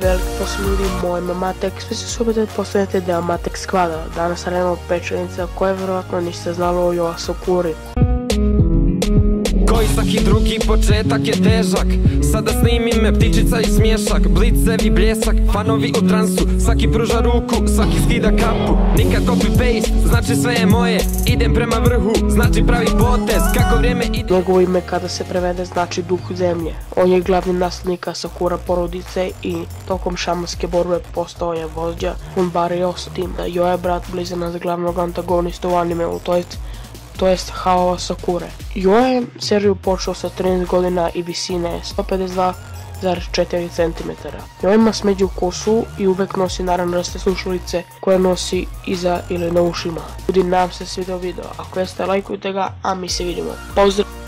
Velik posao ljudi moj Matek, svi se subite poslednjete deo Matek Skvada. Danas radimo pečenica koje vjerovatno niste znali o Joa Sakuri. Koji svaki drugi početak je težak. Sada snimi me ptičica i smješak. Blicevi bljesak, fanovi u transu. Svaki pruža ruku, svaki skida kapu. Nikad copy-paste, znači sve je moje. Idem prema vrhu, znači pravi potez. Kako vrijeme ide. Njegovo ime kada se prevede znači duh zemlje. On je glavni naslednika Sakura porodice i tokom šamanske borbe postao je vođa Funbari Ostim. Jo je brat blizanac glavnog antagonista u animeu, to jest Hao Sakure. Jo je seriju počeo sa 13 godina i visine 152,4 cm. Jo ima smeđu kosu i uvek nosi narančaste slušalice koje nosi iza ili na ušima. Ljudi, nam se svidio video, ako jeste lajkujte ga, a mi se vidimo. Pozdrav!